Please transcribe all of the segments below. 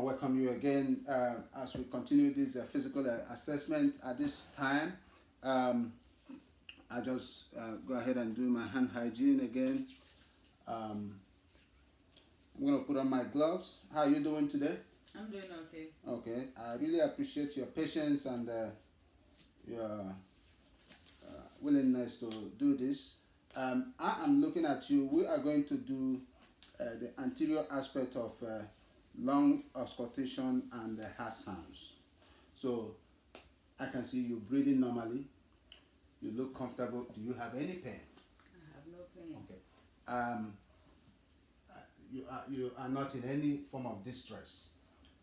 welcome you again as we continue this physical assessment. At this time, I just go ahead and do my hand hygiene again. I'm going to put on my gloves. How are you doing today? I'm doing okay. Okay. I really appreciate your patience and your willingness to do this. I am looking at you. We are going to do the anterior aspect of lung auscultation and heart sounds. So I can see you breathing normally. You look comfortable. Do you have any pain? I have no pain. Okay. You are not in any form of distress.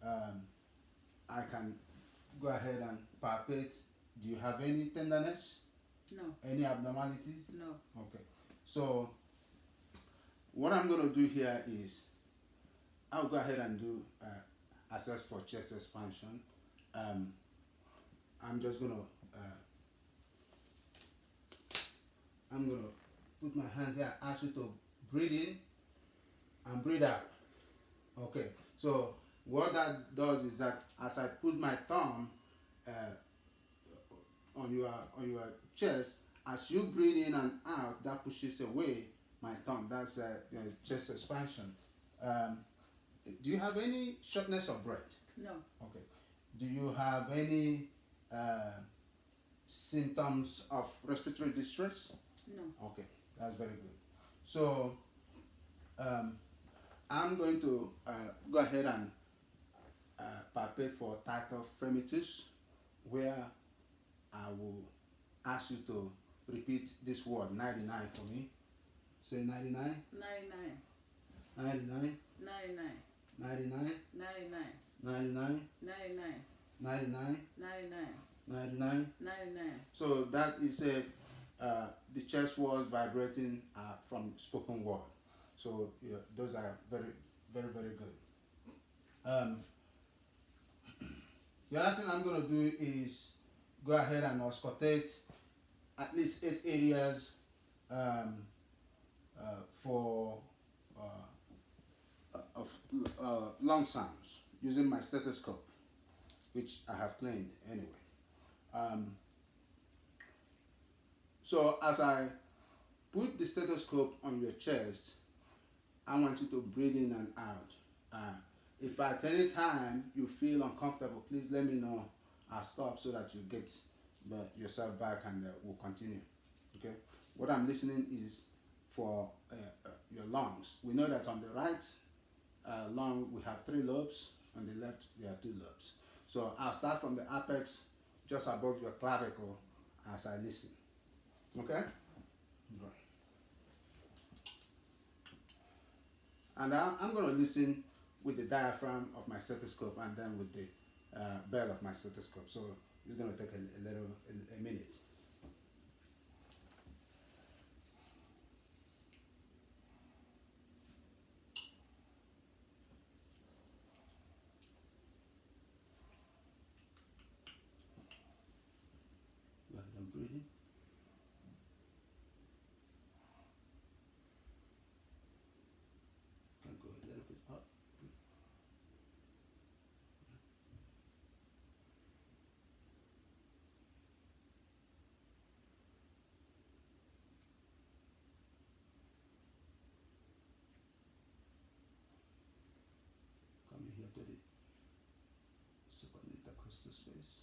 I can go ahead and palpate. Do you have any tenderness? No. Any abnormalities? No. Okay. So what I'm going to do here is I'll go ahead and do assess for chest expansion. I'm just going to put my hand here, ask you to breathe in and breathe out. Okay. So what that does is that as I put my thumb on your chest, as you breathe in and out, that pushes away my thumb. That's chest expansion. Do you have any shortness of breath? No. Okay. Do you have any symptoms of respiratory distress? No. Okay, that's very good. So I'm going to go ahead and palpate for title fremitus, where I will ask you to repeat this word 99 for me. Say 99. 99. 99. 99. 99. 99. 99. 99. 99. 99. 99. 99. So that is the chest walls vibrating from spoken word. So yeah, those are very, very, very good. The other thing I'm going to do is go ahead and auscultate at least 8 areas for lung sounds using my stethoscope, which I have cleaned anyway. So as I put the stethoscope on your chest, I want you to breathe in and out. If at any time you feel uncomfortable, please let me know. I'll stop so that you get yourself back and we'll continue. Okay. What I'm listening is for your lungs. We know that on the right lung we have 3 lobes. On the left there are 2 lobes. So I'll start from the apex just above your clavicle as I listen. Okay? Good. And I'm going to listen with the diaphragm of my stethoscope and then with the bell of my stethoscope. So it's going to take a minute. Go ahead and breathe in. Can go a little bit up. Come here to the superintercostal space.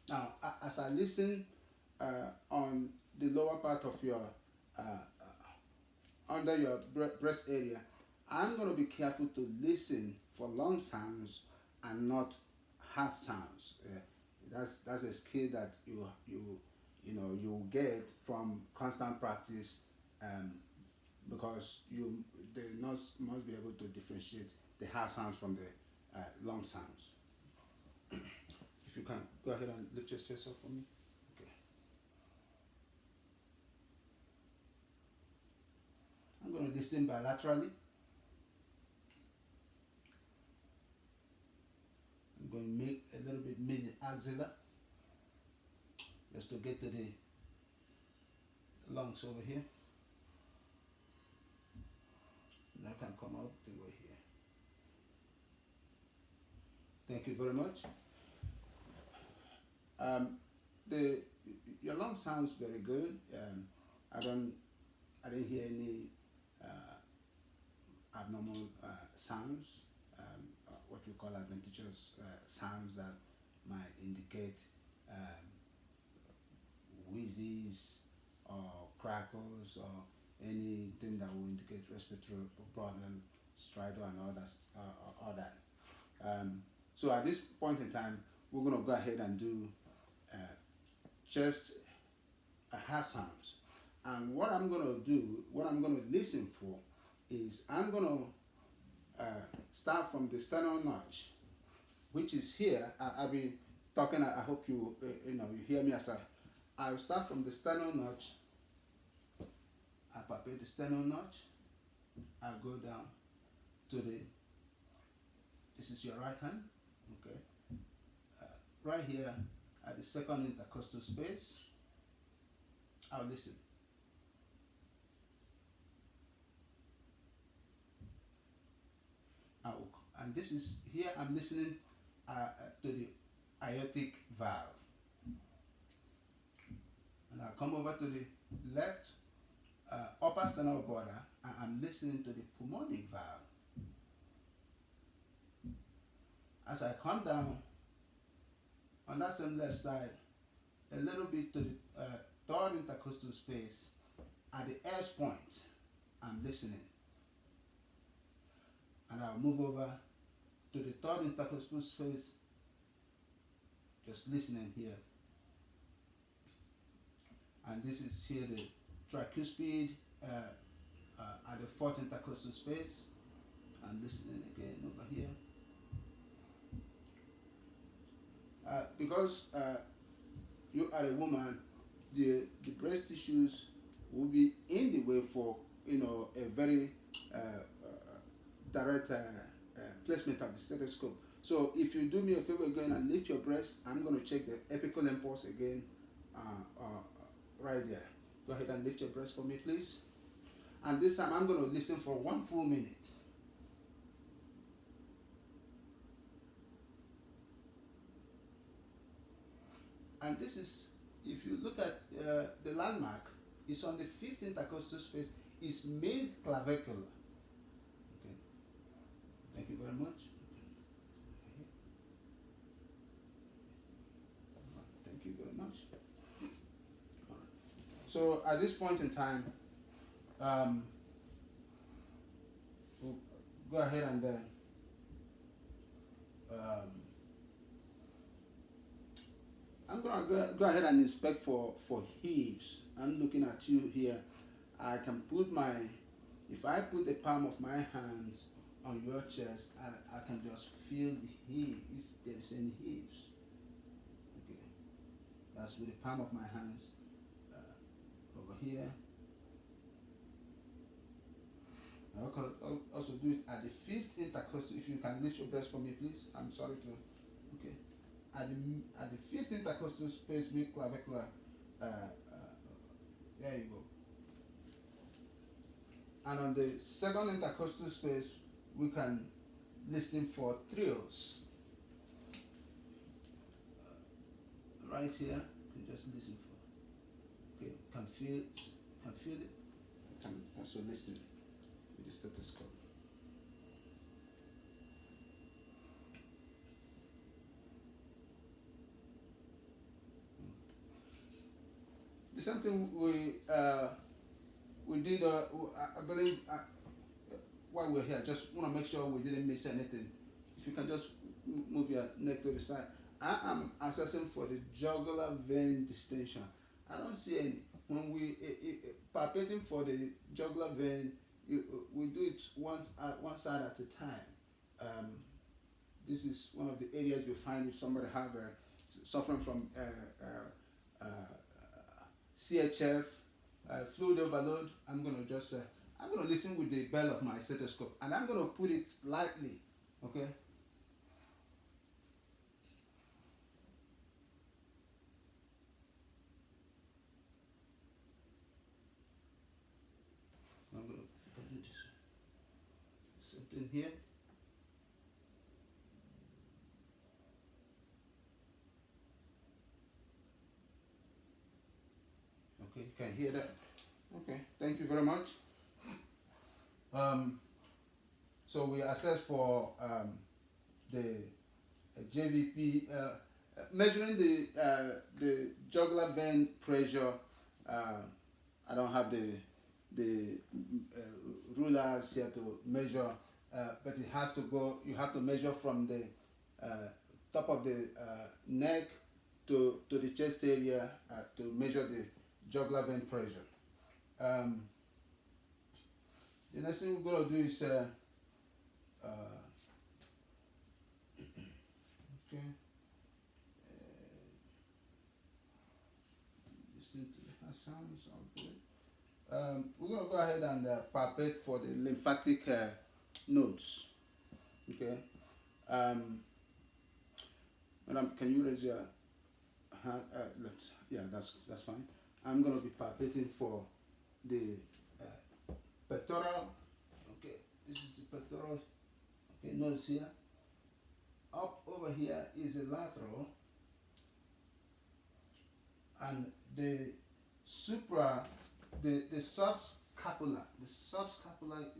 Now, as I listen on the lower part of your, under your breast area, I'm going to be careful to listen for lung sounds and not heart sounds. That's a skill that you get from constant practice, because the nurse must be able to differentiate the heart sounds from the lung sounds. If you can, go ahead and lift your chest up for me. Okay. I'm going to listen bilaterally. going to make a little bit mid axilla just to get to the lungs over here. And I can come out the way here. Thank you very much. Your lung sounds very good. I didn't hear any abnormal sounds, what we call adventitious sounds that might indicate wheezes or crackles or anything that will indicate respiratory problem, stridor and all that. So at this point in time, we're going to go ahead and do just heart sounds. And what I'm going to do, what I'm going to listen for is I'm going to start from the sternal notch, which is here. I'll be talking, I hope you you hear me as I'll start from the sternal notch. I palpate the sternal notch. I'll go down to this is your right hand, okay? Right here at the second intercostal space, I'll listen. And this is here I'm listening to the aortic valve. And I'll come over to the left upper sternal border and I'm listening to the pulmonic valve. As I come down on that same left side, a little bit to the third intercostal space at the S point, I'm listening. And I'll move over to the third intercostal space, just listening here. And this is here the tricuspid at the fourth intercostal space. I'm listening again over here. Because you are a woman, the breast tissues will be in the way for a very direct placement of the stethoscope. So if you do me a favor again and lift your breast, I'm going to check the apical impulse again right there. Go ahead and lift your breast for me, please. And this time I'm going to listen for 1 full minute. And this is, if you look at the landmark, it's on the 5th intercostal space, it's mid-clavicular. Okay. Thank you very much. Thank you very much. So at this point in time, we'll go ahead and I'm going to go ahead and inspect for hips. I'm looking at you here. I can put if I put the palm of my hands on your chest, I can just feel the hip, if there is any hips. Okay, that's with the palm of my hands over here. I'll also do it at the 5th intercostal. If you can lift your breast for me, please. I'm sorry to. Okay. At the 5th intercostal space, mid-clavicular, there you go. And on the 2nd intercostal space, we can listen for trios. Right here, you can just listen for. Okay, can feel it. You can also listen with the stethoscope. The same thing we did. I believe while we're here, just want to make sure we didn't miss anything. If you can just move your neck to the side. I am assessing for the jugular vein distension. I don't see any. When we palpating for the jugular vein, we do it one side at a time. This is one of the areas you find if somebody have suffering from CHF, fluid overload. I'm going to listen with the bell of my stethoscope, and I'm going to put it lightly, okay? something here. Okay, you can hear that. Okay, thank you very much. So we assess for the JVP, measuring the jugular vein pressure. I don't have the rulers here to measure, but it has to go. You have to measure from the top of the neck to the chest area to measure the jugular vein pressure. The next thing we're gonna do is okay. Listen to the sounds all good. We're gonna go ahead and palpate for the lymphatic nodes. Okay. Madam, can you raise your hand? Left. Yeah, that's fine. I'm gonna be palpating for the pectoral. Okay, this is the pectoral. Okay, notice here. Up over here is a lateral, and the subscapular. The subscapular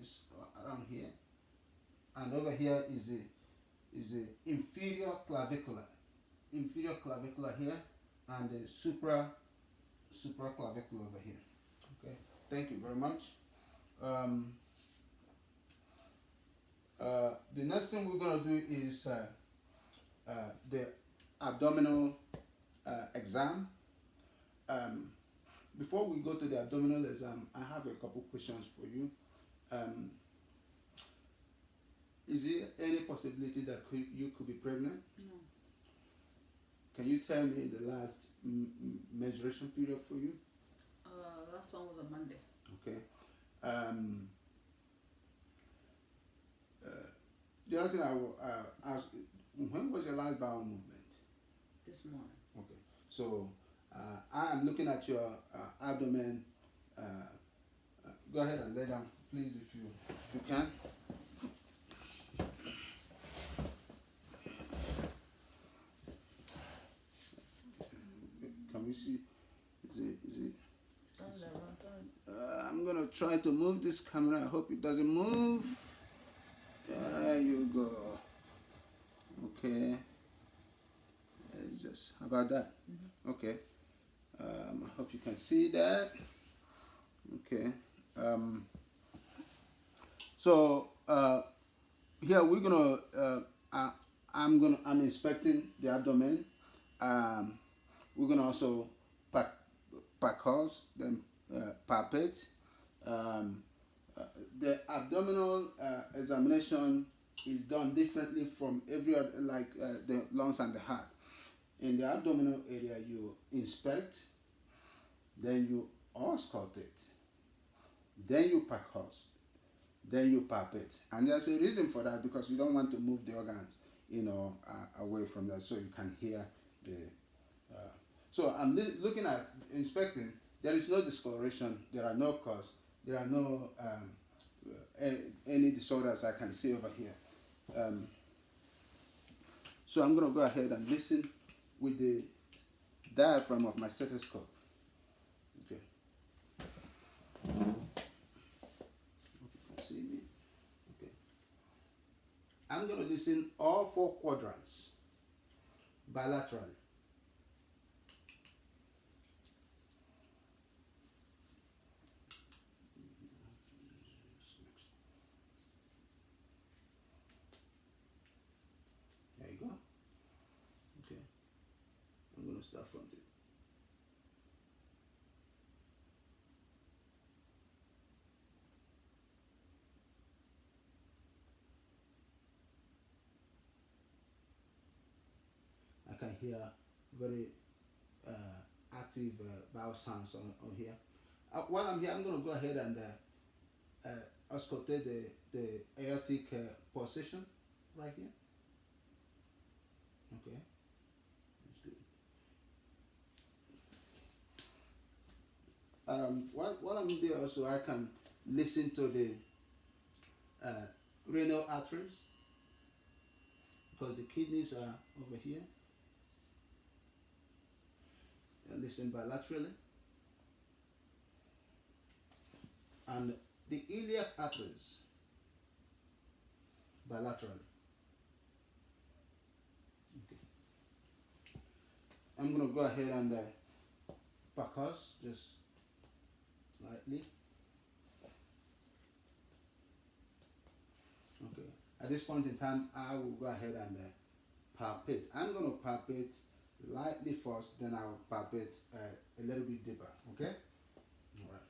is around here, and over here is the inferior clavicular here, and the supraclavicular over here. Okay, thank you very much. The next thing we're going to do is the abdominal exam. Before we go to the abdominal exam, I have a couple questions for you. Is there any possibility that you could be pregnant? No. Can you tell me the last menstruation period for you? Last one was a Monday. Okay. The other thing I will ask, when was your last bowel movement? This morning. Okay. So I am looking at your abdomen. Go ahead and lay down, please, if you can. Can we see? Is it? I'm gonna try to move this camera. I hope it doesn't move. There you go. Okay. Just how about that? Mm-hmm. Okay. I hope you can see that. Okay. So here we're gonna. I'm inspecting the abdomen. We're gonna also palpate, then palpate. The abdominal examination is done differently from every other, like the lungs and the heart. In the abdominal area, you inspect, then you auscultate, then you percuss, then you palpate. And there's a reason for that, because you don't want to move the organs, away from that, so you can hear the. So I'm looking at inspecting. There is no discoloration. There are no cause. There are no any disorders I can see over here. So I'm going to go ahead and listen with the diaphragm of my stethoscope. Okay. You can see me. Okay. I'm going to listen all 4 quadrants bilaterally. Stuff from it. I can hear very active bowel sounds on here. While I'm here, I'm going to go ahead and auscultate the aortic pulsation right here. Okay. While I'm there also, I can listen to the renal arteries, because the kidneys are over here. And listen bilaterally. And the iliac arteries bilaterally. Okay. I'm going to go ahead and percuss just slightly. Okay. At this point in time, I will go ahead and palpate. I'm going to palpate lightly first, then I'll palpate a little bit deeper. Okay? All right.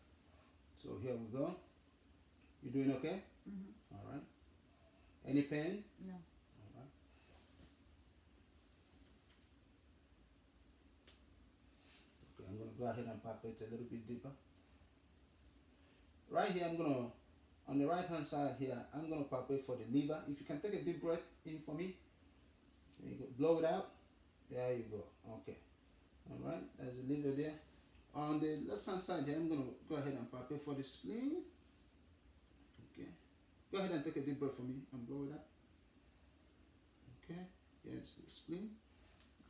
So here we go. You doing okay? Mm-hmm. All right. Any pain? No. All right. Okay, I'm going to go ahead and palpate a little bit deeper. Right here, on the right hand side here, I'm going to palpate for the liver. If you can take a deep breath in for me. There you go. Blow it out. There you go. Okay. All right. There's the liver there. On the left hand side here, I'm going to go ahead and palpate for the spleen. Okay. Go ahead and take a deep breath for me and blow it out. Okay. Yes, the spleen.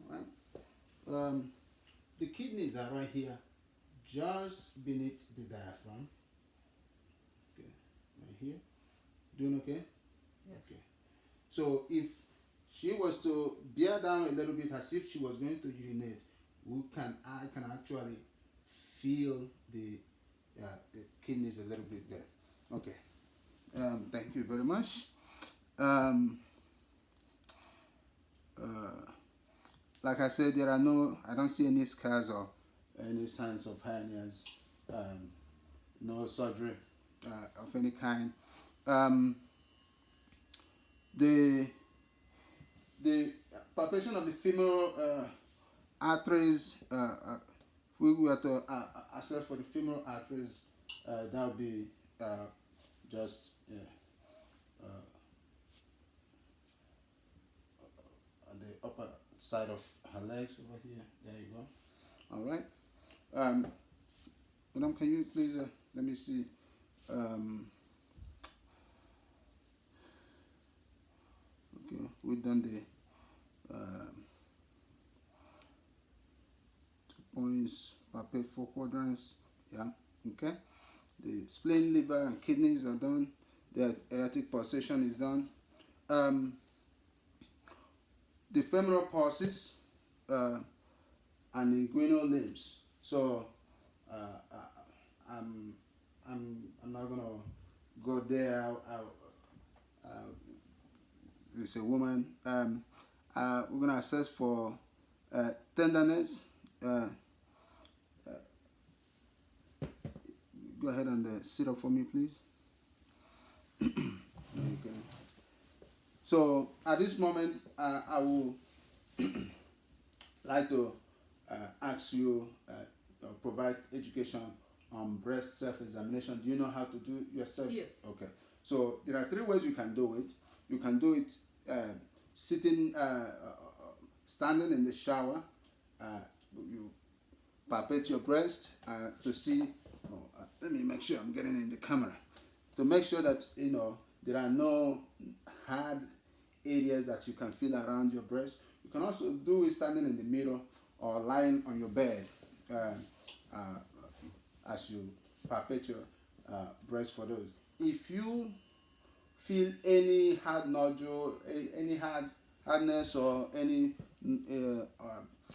All right. The kidneys are right here, just beneath the diaphragm. Okay. Right here. Doing okay? Yes. Okay. So if she was to bear down a little bit as if she was going to urinate, I can actually feel the kidneys a little bit there. Okay. Thank you very much. Like I said, I don't see any scars or any signs of hernias. No surgery of any kind. The palpation of the femoral arteries, if we were to assess for the femoral arteries, that would be just on the upper side of her legs over here. There you go. All right. Madam, can you please let me see? Okay, we've done the 2 points, palpate 4 quadrants. Yeah. Okay. The spleen, liver, and kidneys are done. The aortic pulsation is done. The femoral pulses and the inguinal limbs. So I'm not gonna go there. It's a woman. We're gonna assess for tenderness. Go ahead and sit up for me, please. Okay. So at this moment, I will like to ask you provide education on breast self-examination. Do you know how to do it yourself? Yes. Okay. So there are 3 ways you can do it. You can do it sitting, standing in the shower. You palpate your breast to see. Let me make sure I'm getting in the camera to make sure that there are no hard areas that you can feel around your breast. You can also do it standing in the mirror or lying on your bed as you palpate your breast for those. If you feel any hard nodule, any hardness or any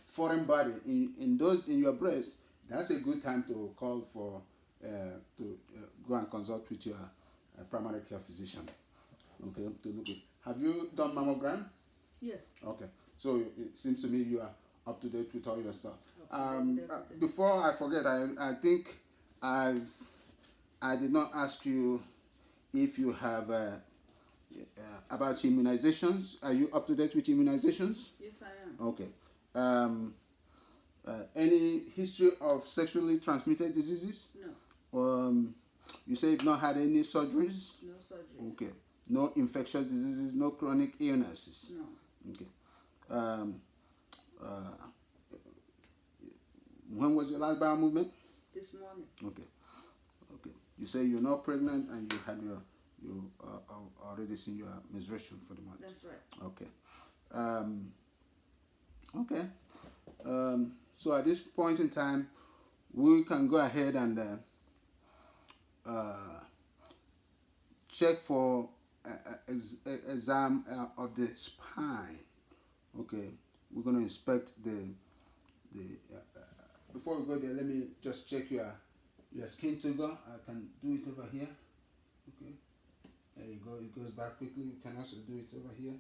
foreign body in your breast, that's a good time to call for to go and consult with your primary care physician. Okay, to look at. Have you done mammogram? Yes. Okay, so it seems to me you are up to date with all your stuff. Everything. Before I forget, I think I did not ask you if you have about immunizations. Are you up to date with immunizations? Yes, I am. Okay. Any history of sexually transmitted diseases? No. You say you've not had any surgeries? No surgeries. Okay. No infectious diseases, no chronic illnesses? No. Okay. When was your last bowel movement? This morning. Okay. Okay. You say you're not pregnant and you had your already seen your menstruation for the month. That's right. Okay. Okay. So at this point in time, we can go ahead and check for exam of the spine. Okay. We're going to inspect the before we go there, let me just check your skin trigger. I can do it over here. Okay. There you go. It goes back quickly. You can also do it over here.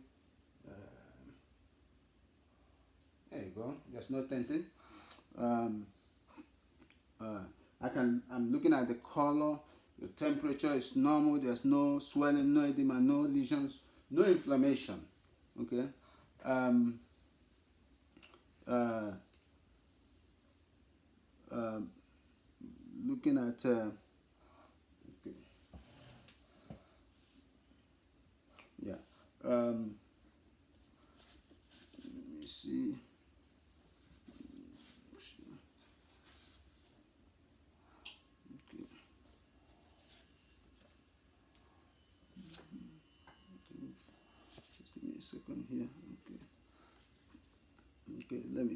There you go. There's no tenting. I'm looking at the color. Your temperature is normal. There's no swelling, no edema, no lesions, no inflammation. Okay. Looking at okay. Yeah. Let me see. Okay. Just give me a second here. Okay. Okay. Let me.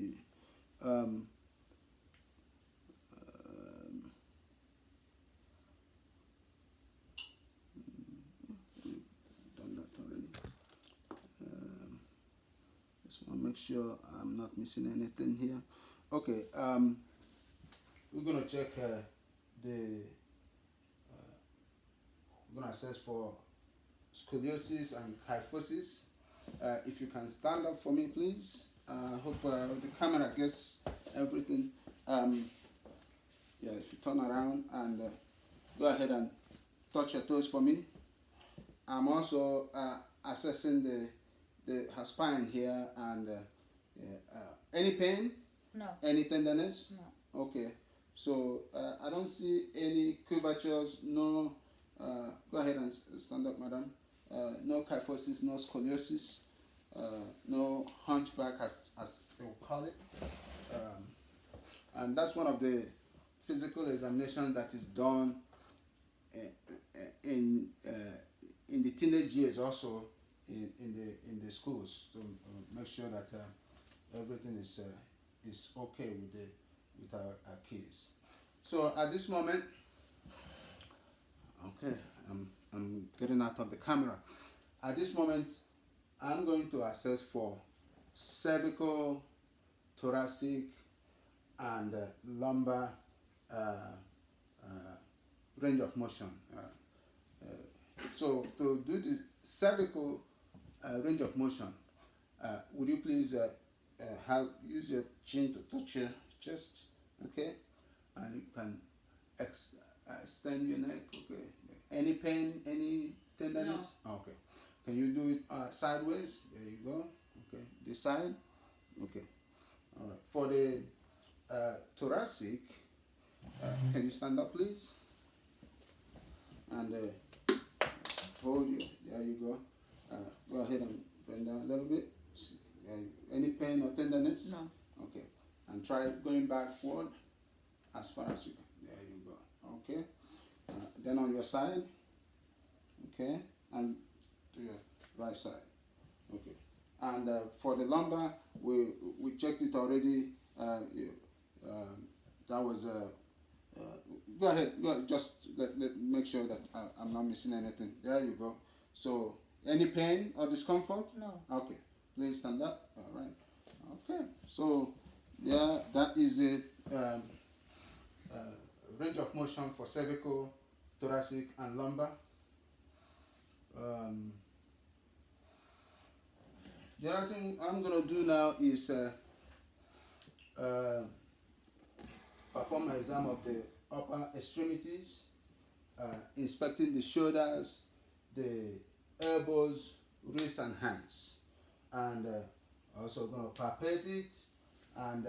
Make sure I'm not missing anything here. Okay, we're gonna check we're gonna assess for scoliosis and kyphosis. If you can stand up for me, please. I hope the camera gets everything. Yeah, if you turn around and go ahead and touch your toes for me. I'm also assessing her spine here, and any pain? No. Any tenderness? No. Okay. So I don't see any curvatures. No. Go ahead and stand up, madam. No kyphosis, no scoliosis, no hunchback, as they will call it. And that's one of the physical examinations that is done in the teenage years, also in the schools, to make sure that everything is okay with our kids. So at this moment, okay, I'm getting out of the camera. At this moment, I'm going to assess for cervical, thoracic, and lumbar range of motion. So to do the cervical range of motion, would you please use your chin to touch your chest, okay? And you can extend your neck, okay? Any pain, any tenderness? No. Okay. Can you do it sideways? There you go. Okay. This side? Okay. All right. For the thoracic, can you stand up, please? And hold you. There you go. Go ahead and bend down a little bit. Any pain or tenderness? No. Okay. And try going backward as far as you can. There you go. Okay. Then on your side. Okay. And to your right side. Okay. And for the lumbar, we checked it already. That was go ahead. Just let make sure that I'm not missing anything. There you go. So any pain or discomfort? No. Okay. Please stand up. All right. Okay. So yeah, that is the range of motion for cervical, thoracic, and lumbar. The other thing I'm gonna do now is perform an exam of the upper extremities, inspecting the shoulders, the elbows, wrists, and hands, and also gonna palpate it and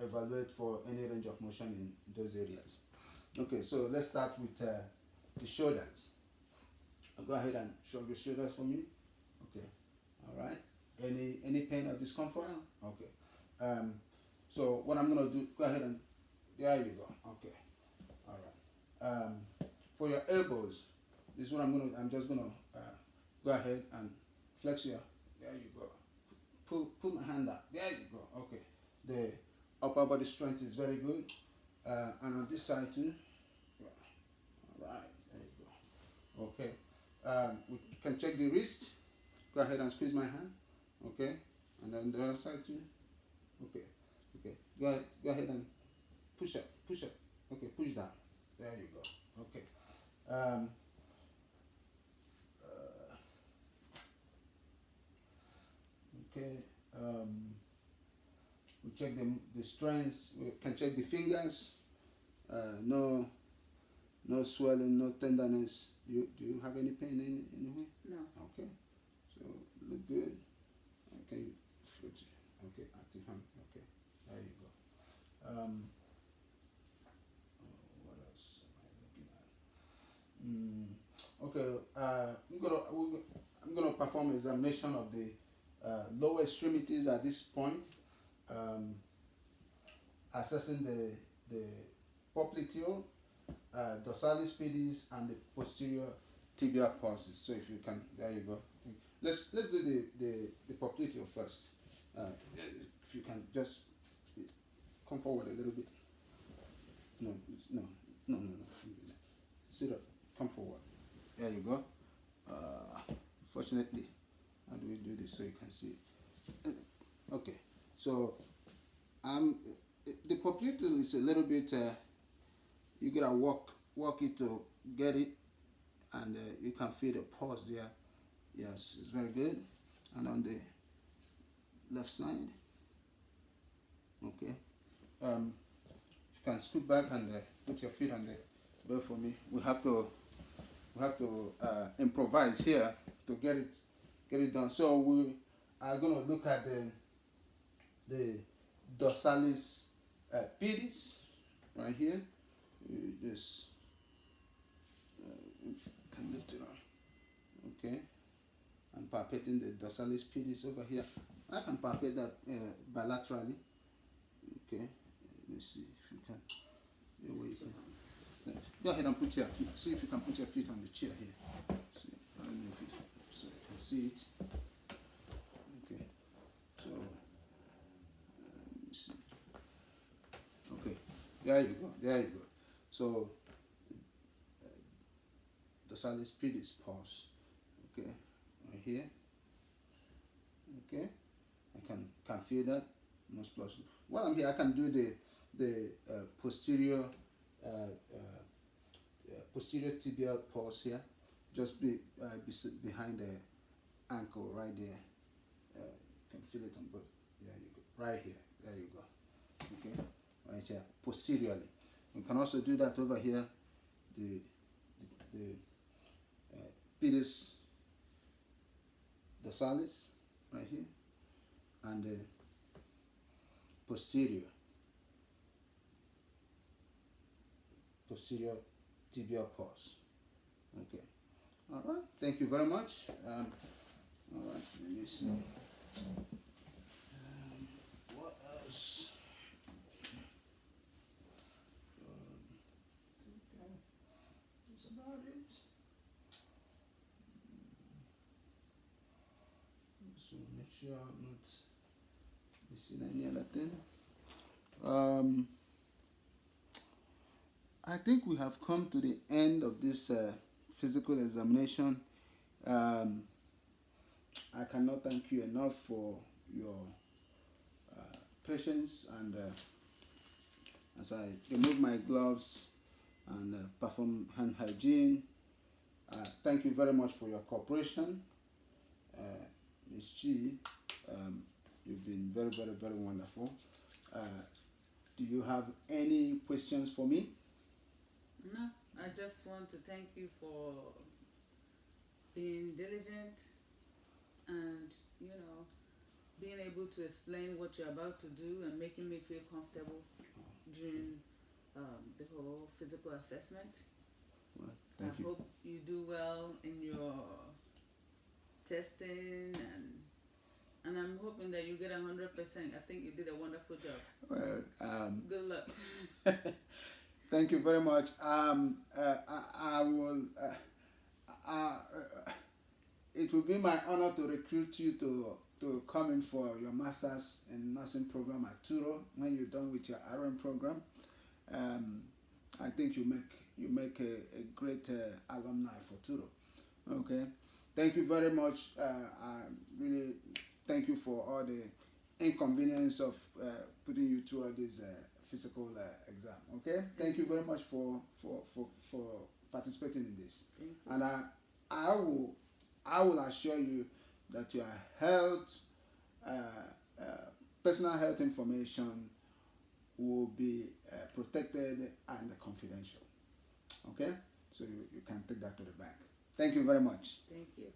evaluate for any range of motion in those areas. Okay, so let's start with the shoulders. Go ahead and show your shoulders for me. Okay, all right. Any pain or discomfort? No. Okay. So what I'm gonna do? Go ahead and there you go. Okay, all right. for your elbows, this is what I'm just gonna go ahead and flex your. There you go. Pull my hand up. There you go. Okay. The upper body strength is very good, and on this side too. Yeah. All right. There you go. Okay. We can check the wrist. Go ahead and squeeze my hand. Okay. And then the other side too. Okay. Okay. Go ahead and push up. Push up. Okay. Push down. There you go. Okay. Okay. We check the strengths. We can check the fingers. No swelling, no tenderness. Do you have any pain anywhere? No. Okay. So look good. Okay. Flex. Okay. Active hand. Okay. There you go. What else am I looking at? Okay. I'm gonna perform examination of the lower extremities at this point, assessing the popliteal, dorsalis pedis, and the posterior tibial pulses. So if you can, there you go. Let's do the popliteal first. If you can just come forward a little bit. No. Sit up. Come forward. There you go. Fortunately, how do we do this so you can see it? Okay. So, the popliteal is a little bit. You gotta walk it to get it, and you can feel the pulse there. Yes, it's very good. And on the left side. Okay. You can scoot back and put your feet on the bed for me. We have to improvise here to get it done. So we are going to look at the dorsalis pedis right here. You just can lift it on. Okay. I'm palpating the dorsalis pedis over here. I can palpate that bilaterally. Okay. Let's see if you can. Go ahead and put your feet. See if you can put your feet on the chair here. See, I don't know if you, so you can see it. Okay. So let me see. Okay. There you go. There you go. So the dorsalis pedis pulse. Okay. Right here. Okay. I can feel that most plus. While I'm here, I can do the posterior tibial pulse here, just behind the ankle right there. You can feel it on both. There you go. Right here. There you go. Okay. Right here, posteriorly. We can also do that over here. The pedis dorsalis right here, and the posterior tibial pulse. Okay. All right. Thank you very much. All right. Let me see. What else? Okay. That's about it. So make sure I'm not missing any other thing. I think we have come to the end of this physical examination. I cannot thank you enough for your patience, and as I remove my gloves and perform hand hygiene, thank you very much for your cooperation. Ms. Chi, you've been very, very, very wonderful. Do you have any questions for me? No, I just want to thank you for being diligent and, being able to explain what you're about to do and making me feel comfortable during the whole physical assessment. Well, thank you. I hope you do well in your testing, and I'm hoping that you get 100%. I think you did a wonderful job. Well, good luck. Thank you very much. I will. It will be my honor to recruit you to come in for your master's in nursing program at Turo when you're done with your RN program. I think you make a great alumni for Turo. Okay, thank you very much. I really thank you for all the inconvenience of putting you through all this physical exam. Okay, thank you very much for participating in this. Thank you. And I will assure you that your health, personal health information will be protected and confidential. Okay, so you can take that to the bank. Thank you very much. Thank you.